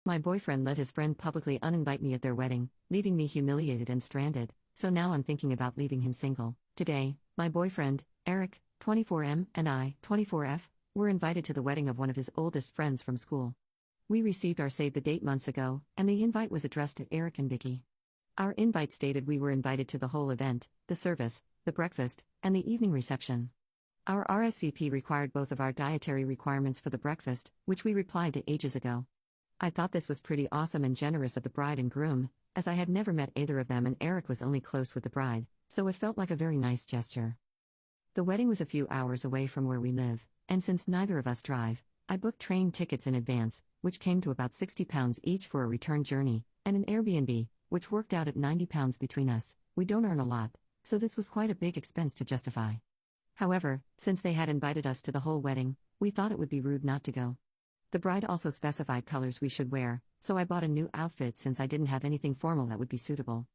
My boyfriend let his friend publicly uninvite me at their wedding, leaving me humiliated and stranded, so now I'm thinking about leaving him single. Today, my boyfriend, Eric, 24M, and I, 24F, were invited to the wedding of one of his oldest friends from school. We received our save the date months ago, and the invite was addressed to Eric and Vicky. Our invite stated we were invited to the whole event, the service, the breakfast, and the evening reception. Our RSVP required both of our dietary requirements for the breakfast, which we replied to ages ago. I thought this was pretty awesome and generous of the bride and groom, as I had never met either of them and Eric was only close with the bride, so it felt like a very nice gesture. The wedding was a few hours away from where we live, and since neither of us drive, I booked train tickets in advance, which came to about £60 each for a return journey, and an Airbnb, which worked out at £90 between us. We don't earn a lot, so this was quite a big expense to justify. However, since they had invited us to the whole wedding, we thought it would be rude not to go. The bride also specified colors we should wear, so I bought a new outfit since I didn't have anything formal that would be suitable.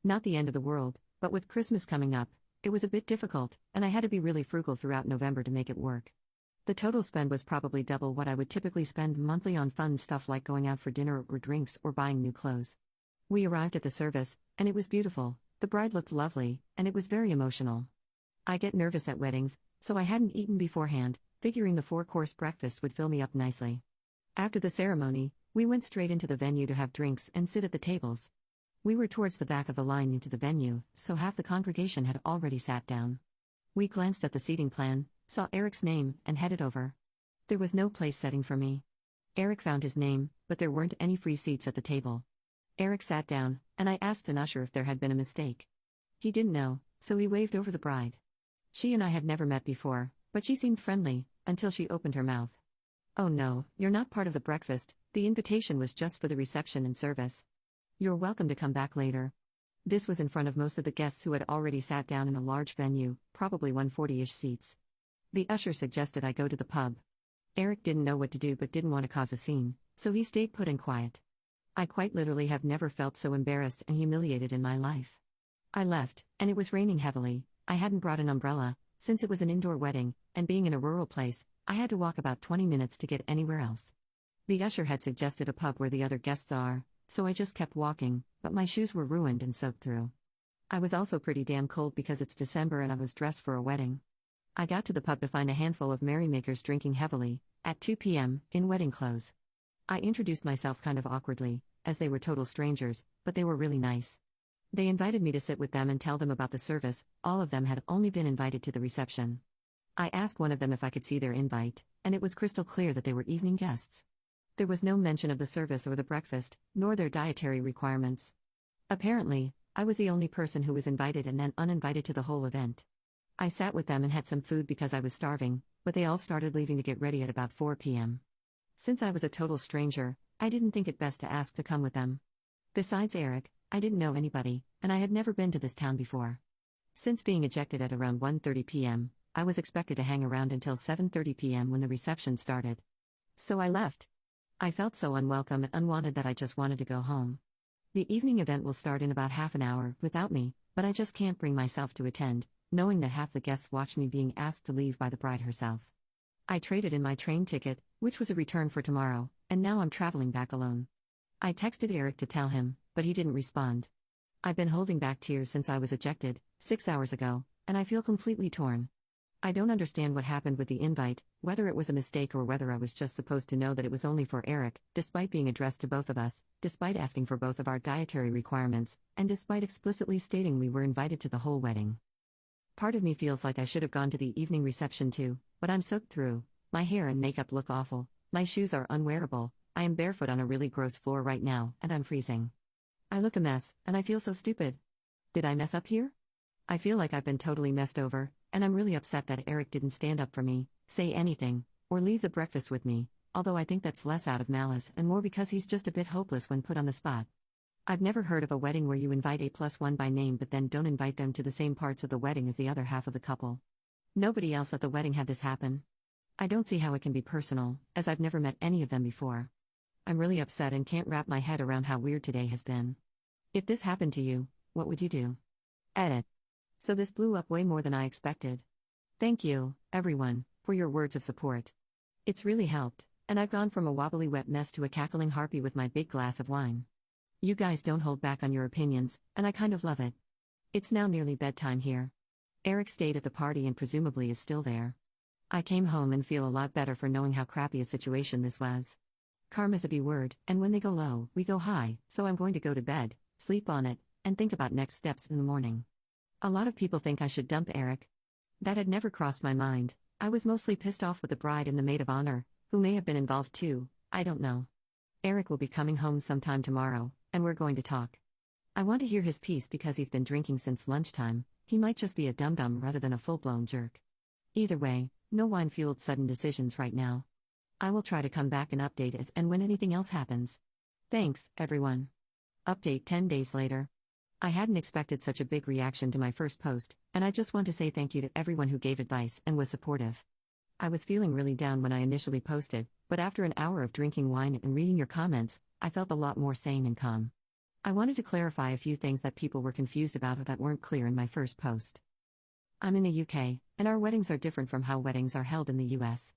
Not the end of the world, but with Christmas coming up, it was a bit difficult, and I had to be really frugal throughout November to make it work. The total spend was probably double what I would typically spend monthly on fun stuff like going out for dinner or drinks or buying new clothes. We arrived at the service, and it was beautiful, the bride looked lovely, and it was very emotional. I get nervous at weddings, so I hadn't eaten beforehand, figuring the 4-course breakfast would fill me up nicely. After the ceremony, we went straight into the venue to have drinks and sit at the tables. We were towards the back of the line into the venue, so half the congregation had already sat down. We glanced at the seating plan, saw Eric's name, and headed over. There was no place setting for me. Eric found his name, but there weren't any free seats at the table. Eric sat down, and I asked an usher if there had been a mistake. He didn't know, so he waved over the bride. She and I had never met before, but she seemed friendly, until she opened her mouth. "Oh no, you're not part of the breakfast, the invitation was just for the reception and service. You're welcome to come back later." This was in front of most of the guests who had already sat down in a large venue, probably 140-ish seats. The usher suggested I go to the pub. Eric didn't know what to do but didn't want to cause a scene, so he stayed put and quiet. I quite literally have never felt so embarrassed and humiliated in my life. I left, and it was raining heavily. I hadn't brought an umbrella, since it was an indoor wedding, and being in a rural place, I had to walk about 20 minutes to get anywhere else. The usher had suggested a pub where the other guests are, so I just kept walking, but my shoes were ruined and soaked through. I was also pretty damn cold because it's December and I was dressed for a wedding. I got to the pub to find a handful of merrymakers drinking heavily, at 2 p.m., in wedding clothes. I introduced myself kind of awkwardly, as they were total strangers, but they were really nice. They invited me to sit with them and tell them about the service. All of them had only been invited to the reception. I asked one of them if I could see their invite, and it was crystal clear that they were evening guests. There was no mention of the service or the breakfast, nor their dietary requirements. Apparently, I was the only person who was invited and then uninvited to the whole event. I sat with them and had some food because I was starving, but they all started leaving to get ready at about 4 p.m. Since I was a total stranger, I didn't think it best to ask to come with them. Besides Eric, I didn't know anybody, and I had never been to this town before. Since being ejected at around 1:30 p.m., I was expected to hang around until 7:30 p.m. when the reception started. So I left. I felt so unwelcome and unwanted that I just wanted to go home. The evening event will start in about half an hour, without me, but I just can't bring myself to attend, knowing that half the guests watched me being asked to leave by the bride herself. I traded in my train ticket, which was a return for tomorrow, and now I'm traveling back alone. I texted Eric to tell him, but he didn't respond. I've been holding back tears since I was ejected, 6 hours ago, and I feel completely torn. I don't understand what happened with the invite, whether it was a mistake or whether I was just supposed to know that it was only for Eric, despite being addressed to both of us, despite asking for both of our dietary requirements, and despite explicitly stating we were invited to the whole wedding. Part of me feels like I should have gone to the evening reception too, but I'm soaked through, my hair and makeup look awful, my shoes are unwearable, I am barefoot on a really gross floor right now, and I'm freezing. I look a mess, and I feel so stupid. Did I mess up here? I feel like I've been totally messed over, and I'm really upset that Eric didn't stand up for me, say anything, or leave the breakfast with me, although I think that's less out of malice and more because he's just a bit hopeless when put on the spot. I've never heard of a wedding where you invite A+1 by name but then don't invite them to the same parts of the wedding as the other half of the couple. Nobody else at the wedding had this happen. I don't see how it can be personal, as I've never met any of them before. I'm really upset and can't wrap my head around how weird today has been. If this happened to you, what would you do? Edit. So this blew up way more than I expected. Thank you, everyone, for your words of support. It's really helped, And I've gone from a wobbly wet mess to a cackling harpy with my big glass of wine. You guys don't hold back on your opinions, and I kind of love it. It's now nearly bedtime here. Eric stayed at the party and presumably is still there. I came home and feel a lot better for knowing how crappy a situation this was. Karma's a B word, and when they go low, we go high, so I'm going to go to bed, sleep on it, and think about next steps in the morning. A lot of people think I should dump Eric. That had never crossed my mind. I was mostly pissed off with the bride and the maid of honor, who may have been involved too, I don't know. Eric will be coming home sometime tomorrow, and we're going to talk. I want to hear his piece because he's been drinking since lunchtime. He might just be a dum-dum rather than a full-blown jerk. Either way, no wine-fueled sudden decisions right now. I will try to come back and update as and when anything else happens. Thanks, everyone. Update 10 days later. I hadn't expected such a big reaction to my first post, and I just want to say thank you to everyone who gave advice and was supportive. I was feeling really down when I initially posted, but after an hour of drinking wine and reading your comments, I felt a lot more sane and calm. I wanted to clarify a few things that people were confused about or that weren't clear in my first post. I'm in the UK, and our weddings are different from how weddings are held in the US.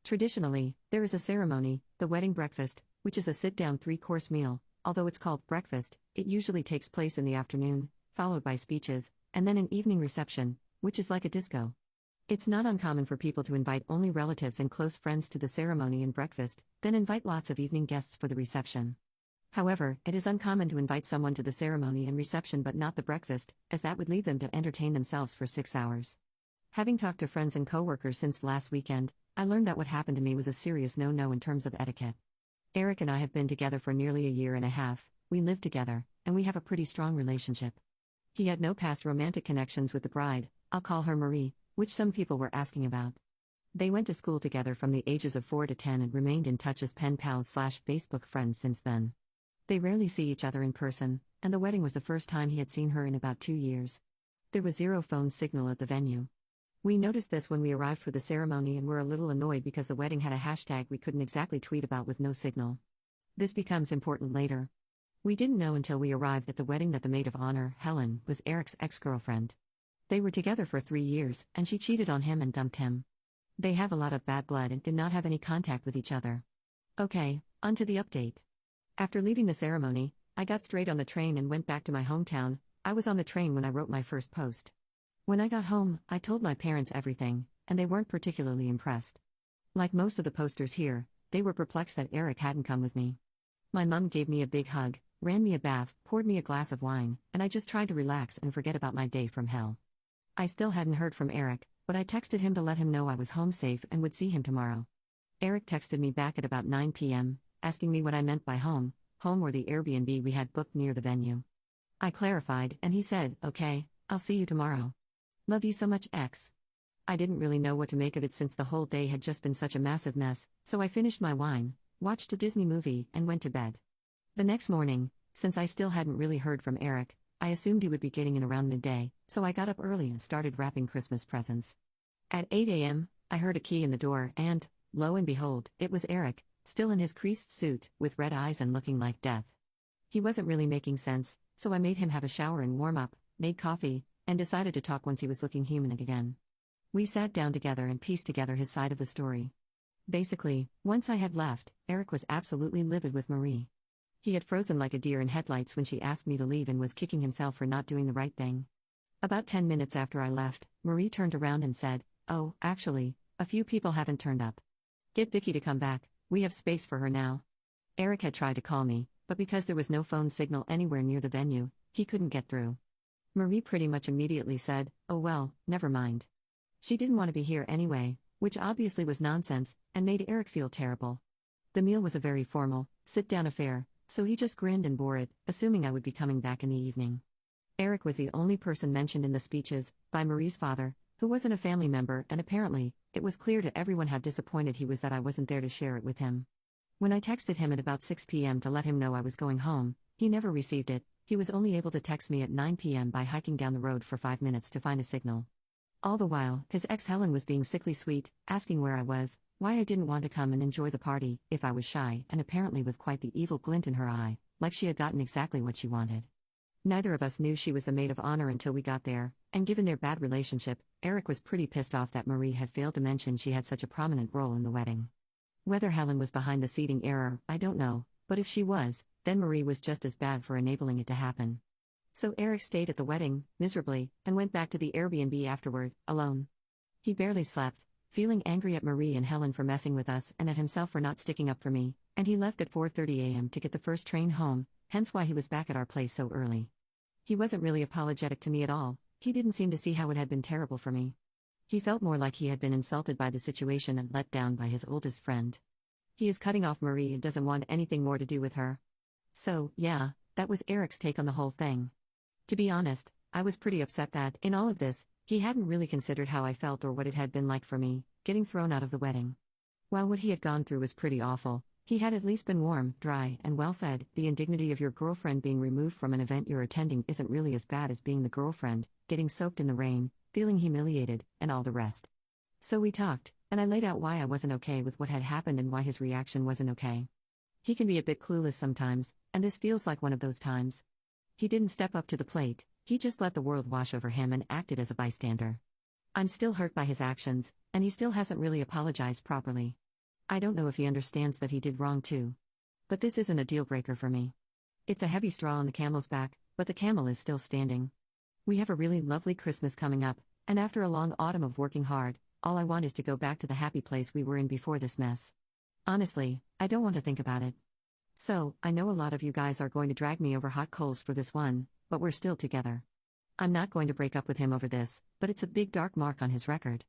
Traditionally, there is a ceremony, the wedding breakfast, which is a sit-down 3-course meal. Although it's called breakfast, it usually takes place in the afternoon, followed by speeches, and then an evening reception, which is like a disco. It's not uncommon for people to invite only relatives and close friends to the ceremony and breakfast, then invite lots of evening guests for the reception. However, it is uncommon to invite someone to the ceremony and reception but not the breakfast, as that would leave them to entertain themselves for 6 hours. Having talked to friends and coworkers since last weekend, I learned that what happened to me was a serious no-no in terms of etiquette. Eric and I have been together for nearly a year and a half, we live together, and we have a pretty strong relationship. He had no past romantic connections with the bride, I'll call her Marie, which some people were asking about. They went to school together from the ages of 4 to 10 and remained in touch as pen pals/Facebook friends since then. They rarely see each other in person, and the wedding was the first time he had seen her in about 2 years. There was zero phone signal at the venue. We noticed this when we arrived for the ceremony and were a little annoyed because the wedding had a hashtag we couldn't exactly tweet about with no signal. This becomes important later. We didn't know until we arrived at the wedding that the maid of honor, Helen, was Eric's ex-girlfriend. They were together for 3 years, and she cheated on him and dumped him. They have a lot of bad blood and did not have any contact with each other. Okay, on to the update. After leaving the ceremony, I got straight on the train and went back to my hometown. I was on the train when I wrote my first post. When I got home, I told my parents everything, and they weren't particularly impressed. Like most of the posters here, they were perplexed that Eric hadn't come with me. My mum gave me a big hug, ran me a bath, poured me a glass of wine, and I just tried to relax and forget about my day from hell. I still hadn't heard from Eric, but I texted him to let him know I was home safe and would see him tomorrow. Eric texted me back at about 9 p.m., asking me what I meant by home or the Airbnb we had booked near the venue. I clarified, and he said, okay, I'll see you tomorrow. Love you so much, X. I didn't really know what to make of it since the whole day had just been such a massive mess, so I finished my wine, watched a Disney movie, and went to bed. The next morning, since I still hadn't really heard from Eric, I assumed he would be getting in around midday, so I got up early and started wrapping Christmas presents. At 8 a.m., I heard a key in the door and, lo and behold, it was Eric, still in his creased suit, with red eyes and looking like death. He wasn't really making sense, so I made him have a shower and warm up, made coffee, and decided to talk once he was looking human again. We sat down together and pieced together his side of the story. Basically, once I had left, Eric was absolutely livid with Marie. He had frozen like a deer in headlights when she asked me to leave and was kicking himself for not doing the right thing. About 10 minutes after I left, Marie turned around and said, "Oh, actually, a few people haven't turned up. Get Vicky to come back, we have space for her now." Eric had tried to call me, but because there was no phone signal anywhere near the venue, he couldn't get through. Marie pretty much immediately said, "Oh well, never mind." She didn't want to be here anyway, which obviously was nonsense, and made Eric feel terrible. The meal was a very formal, sit-down affair, so he just grinned and bore it, assuming I would be coming back in the evening. Eric was the only person mentioned in the speeches, by Marie's father, who wasn't a family member, and apparently, it was clear to everyone how disappointed he was that I wasn't there to share it with him. When I texted him at about 6 p.m. to let him know I was going home, he never received it. He was only able to text me at 9 p.m. by hiking down the road for 5 minutes to find a signal. All the while, his ex Helen was being sickly sweet, asking where I was, why I didn't want to come and enjoy the party, if I was shy, and apparently with quite the evil glint in her eye, like she had gotten exactly what she wanted. Neither of us knew she was the maid of honor until we got there, and given their bad relationship, Eric was pretty pissed off that Marie had failed to mention she had such a prominent role in the wedding. Whether Helen was behind the seating error, I don't know, but if she was, then Marie was just as bad for enabling it to happen. So Eric stayed at the wedding, miserably, and went back to the Airbnb afterward, alone. He barely slept, feeling angry at Marie and Helen for messing with us and at himself for not sticking up for me, and he left at 4:30 a.m. to get the first train home, hence why he was back at our place so early. He wasn't really apologetic to me at all, he didn't seem to see how it had been terrible for me. He felt more like he had been insulted by the situation and let down by his oldest friend. He is cutting off Marie and doesn't want anything more to do with her. So, yeah, that was Eric's take on the whole thing. To be honest, I was pretty upset that, in all of this, he hadn't really considered how I felt or what it had been like for me, getting thrown out of the wedding. While what he had gone through was pretty awful, he had at least been warm, dry, and well-fed. The indignity of your girlfriend being removed from an event you're attending isn't really as bad as being the girlfriend, getting soaked in the rain, feeling humiliated, and all the rest. So we talked, and I laid out why I wasn't okay with what had happened and why his reaction wasn't okay. He can be a bit clueless sometimes, and this feels like one of those times. He didn't step up to the plate, he just let the world wash over him and acted as a bystander. I'm still hurt by his actions, and he still hasn't really apologized properly. I don't know if he understands that he did wrong too. But this isn't a deal breaker for me. It's a heavy straw on the camel's back, but the camel is still standing. We have a really lovely Christmas coming up, and after a long autumn of working hard, all I want is to go back to the happy place we were in before this mess. Honestly, I don't want to think about it. So, I know a lot of you guys are going to drag me over hot coals for this one, but we're still together. I'm not going to break up with him over this, but it's a big dark mark on his record.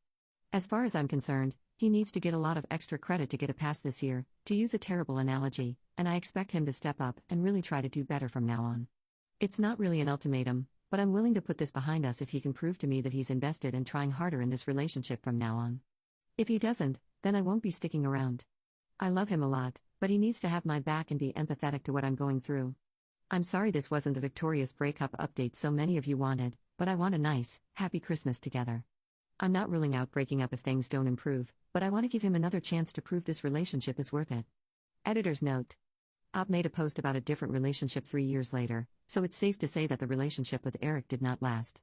As far as I'm concerned, he needs to get a lot of extra credit to get a pass this year, to use a terrible analogy, and I expect him to step up and really try to do better from now on. It's not really an ultimatum, but I'm willing to put this behind us if he can prove to me that he's invested and trying harder in this relationship from now on. If he doesn't, then I won't be sticking around. I love him a lot, but he needs to have my back and be empathetic to what I'm going through. I'm sorry this wasn't the victorious breakup update so many of you wanted, but I want a nice, happy Christmas together. I'm not ruling out breaking up if things don't improve, but I want to give him another chance to prove this relationship is worth it. Editor's note. Op made a post about a different relationship 3 years later, so it's safe to say that the relationship with Eric did not last.